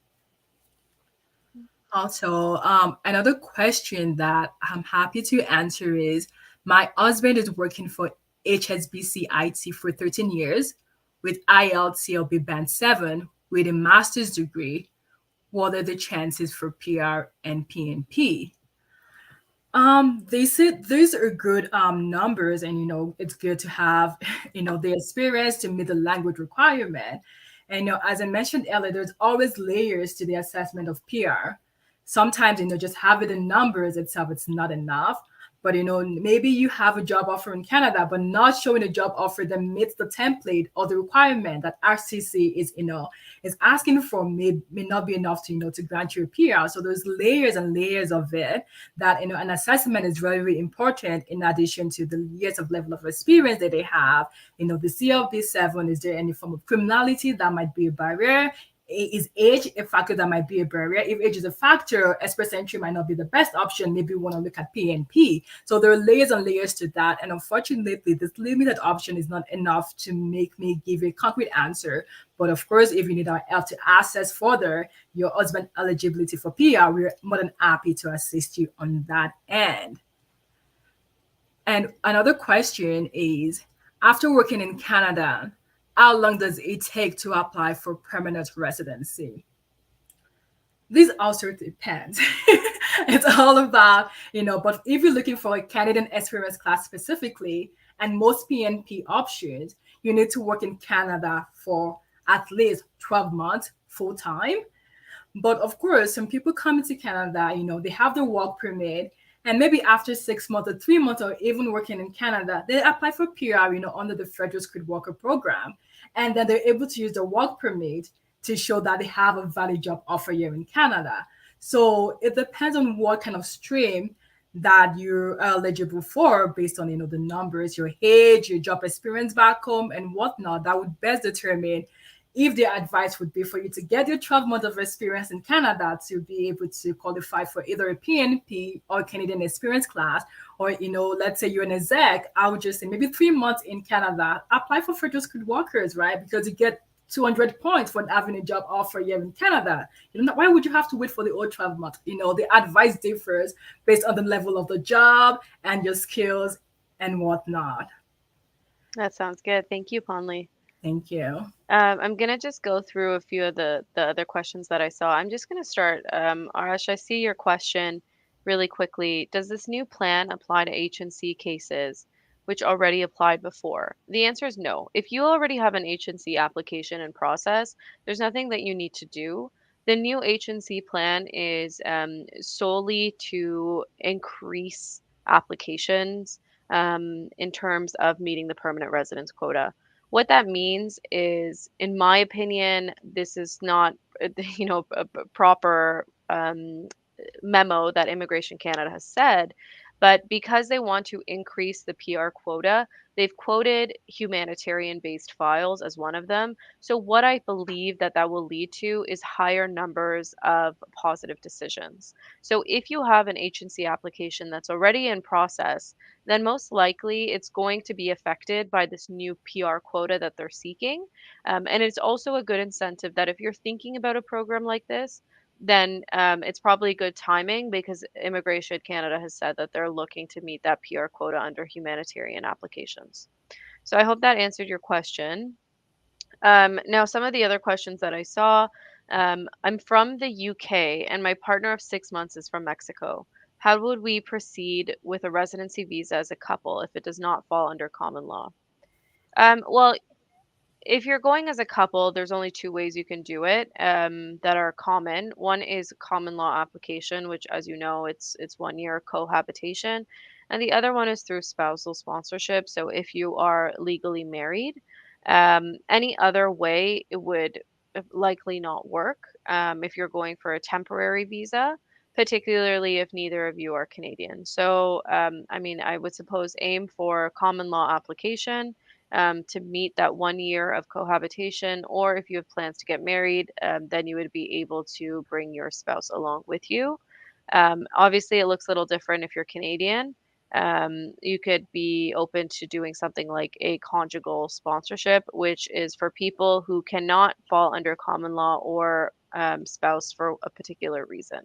Also, another question that I'm happy to answer is, my husband is working for HSBC IT for 13 years with IELTS Band 7 with a master's degree. What are the chances for PR and PNP? They said these are good numbers, and it's good to have the experience to meet the language requirement. And as I mentioned earlier, there's always layers to the assessment of PR. Sometimes just having the numbers itself, it's not enough. But maybe you have a job offer in Canada, but not showing a job offer that meets the template or the requirement that RCC is asking for may not be enough to grant you a PR. So there's layers and layers of it that an assessment is very, very important in addition to the years of level of experience that they have. The CLB7, is there any form of criminality that might be a barrier? Is age a factor that might be a barrier? If age is a factor, express entry might not be the best option. Maybe we want to look at PNP. So there are layers and layers to that. And unfortunately, this limited option is not enough to make me give a concrete answer. But of course, if you need our help to assess further your husband eligibility for PR, we're more than happy to assist you on that end. And another question is, after working in Canada, how long does it take to apply for permanent residency? This also depends. It's all about, but if you're looking for a Canadian experience class specifically, and most PNP options, you need to work in Canada for at least 12 months full time. But of course, some people come into Canada, they have their work permit, and maybe after 6 months or 3 months or even working in Canada, they apply for PR, under the Federal Skilled Worker Program. And then they're able to use the work permit to show that they have a valid job offer here in Canada. So it depends on what kind of stream that you're eligible for based on, the numbers, your age, your job experience back home and whatnot. That would best determine if the advice would be for you to get your 12 months of experience in Canada to be able to qualify for either a PNP or Canadian experience class, or, let's say you're an exec, I would just say maybe 3 months in Canada, apply for federal skilled workers, right? Because you get 200 points for having a job offer here in Canada. Why would you have to wait for the old 12 months? The advice differs based on the level of the job and your skills and whatnot. That sounds good. Thank you, Ponley. Thank you. I'm gonna just go through a few of the other questions that I saw. I'm just gonna start. Arash, I see your question really quickly. Does this new plan apply to H&C cases which already applied before? The answer is no. If you already have an H&C application in process, there's nothing that you need to do. The new H&C plan is solely to increase applications in terms of meeting the permanent residence quota. What that means is, in my opinion, this is not, a proper memo that Immigration Canada has said. But because they want to increase the PR quota, they've quoted humanitarian based files as one of them. So, what I believe that that will lead to is higher numbers of positive decisions. So, if you have an agency application that's already in process, then most likely it's going to be affected by this new PR quota that they're seeking. And it's also a good incentive that if you're thinking about a program like this, then it's probably good timing because Immigration Canada has said that they're looking to meet that PR quota under humanitarian applications. So I hope that answered your question. Now, some of the other questions that I saw, I'm from the UK and my partner of 6 months is from Mexico. How would we proceed with a residency visa as a couple if it does not fall under common law? Well, if you're going as a couple, there's only two ways you can do it that are common. One is common law application, which, as you know, it's 1 year cohabitation, and the other one is through spousal sponsorship. So if you are legally married, any other way it would likely not work. If you're going for a temporary visa, particularly if neither of you are Canadian. So, I mean, I would suppose aim for common law application to meet that 1 year of cohabitation, or if you have plans to get married, then you would be able to bring your spouse along with you. Obviously, it looks a little different if you're Canadian. You could be open to doing something like a conjugal sponsorship, which is for people who cannot fall under common law or spouse for a particular reason.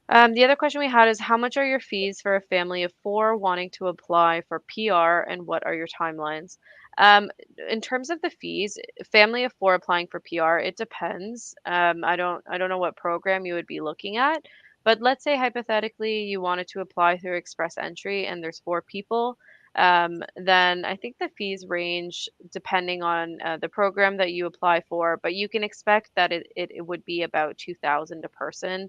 The other question we had is how much are your fees for a family of four wanting to apply for PR and what are your timelines? Um, in terms of the fees, family of four applying for PR, it depends. I don't know what program you would be looking at, but let's say hypothetically you wanted to apply through Express Entry and there's four people. Then I think the fees range depending on the program that you apply for, but you can expect that it would be about 2,000 a person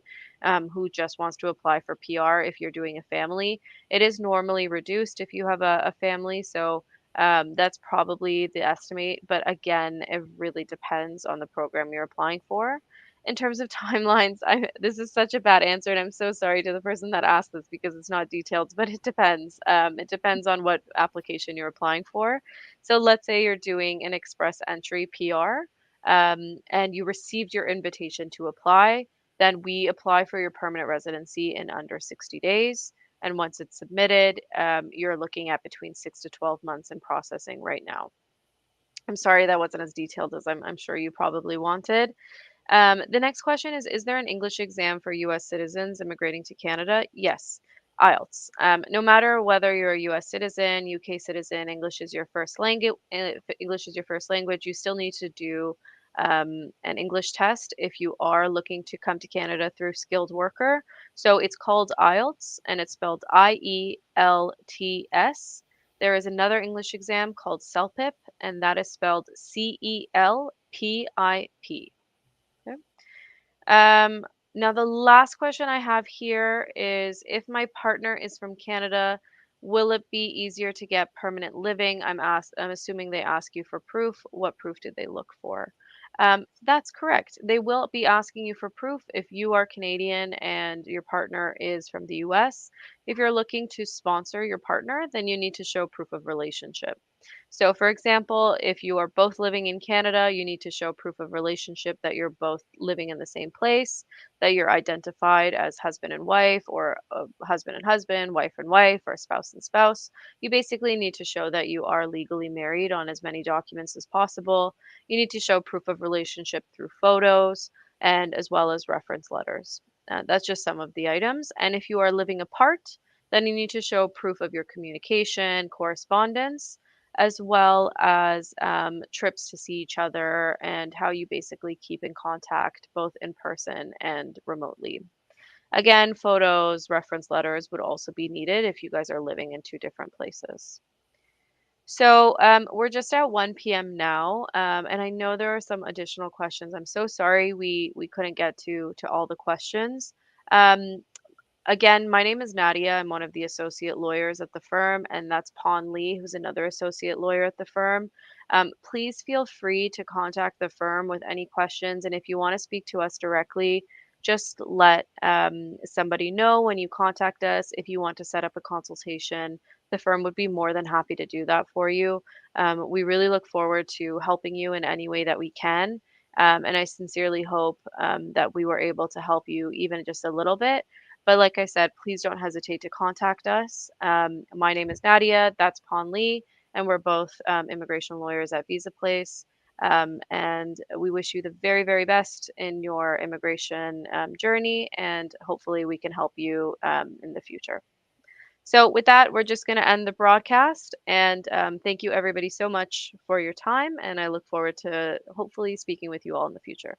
who just wants to apply for PR if you're doing a family. It is normally reduced if you have a family, so that's probably the estimate. But again, it really depends on the program you're applying for. In terms of timelines, this is such a bad answer, and I'm so sorry to the person that asked this because it's not detailed, but it depends. It depends on what application you're applying for. So let's say you're doing an express entry PR, and you received your invitation to apply, then we apply for your permanent residency in under 60 days. And once it's submitted, you're looking at between 6 to 12 months in processing right now. I'm sorry that wasn't as detailed as I'm sure you probably wanted. The next question is there an English exam for US citizens immigrating to Canada? Yes, IELTS. No matter whether you're a US citizen, UK citizen, English is your first language, you still need to do an English test if you are looking to come to Canada through skilled worker. So it's called IELTS and it's spelled IELTS. There is another English exam called CELPIP, and that is spelled CELPIP. Okay. Um, Now the last question I have here is if my partner is from Canada, will it be easier to get permanent living? I'm assuming they ask you for proof. What proof did they look for? That's correct. They will be asking you for proof if you are Canadian and your partner is from the US. If you're looking to sponsor your partner, then you need to show proof of relationship. So, for example, if you are both living in Canada, you need to show proof of relationship that you're both living in the same place, that you're identified as husband and wife, or husband and husband, wife and wife, or spouse and spouse. You basically need to show that you are legally married on as many documents as possible. You need to show proof of relationship through photos and as well as reference letters. That's just some of the items. And if you are living apart, then you need to show proof of your communication, correspondence, as well as trips to see each other and how you basically keep in contact both in person and remotely. Again, photos, reference letters would also be needed if you guys are living in two different places. So we're just at 1 p.m. now, and I know there are some additional questions. I'm so sorry we couldn't get to all the questions. Um, Again, my name is Nadia. I'm one of the associate lawyers at the firm, and that's Pon Lee, who's another associate lawyer at the firm. Please feel free to contact the firm with any questions, and if you want to speak to us directly, just let somebody know when you contact us if you want to set up a consultation. The firm would be more than happy to do that for you. We really look forward to helping you in any way that we can. And I sincerely hope that we were able to help you even just a little bit. But like I said, please don't hesitate to contact us. My name is Nadia. That's Pon Lee, and we're both immigration lawyers at Visa Place. And we wish you the very, very best in your immigration journey, and hopefully we can help you in the future. So, with that, we're just going to end the broadcast. And thank you, everybody, so much for your time. And I look forward to hopefully speaking with you all in the future.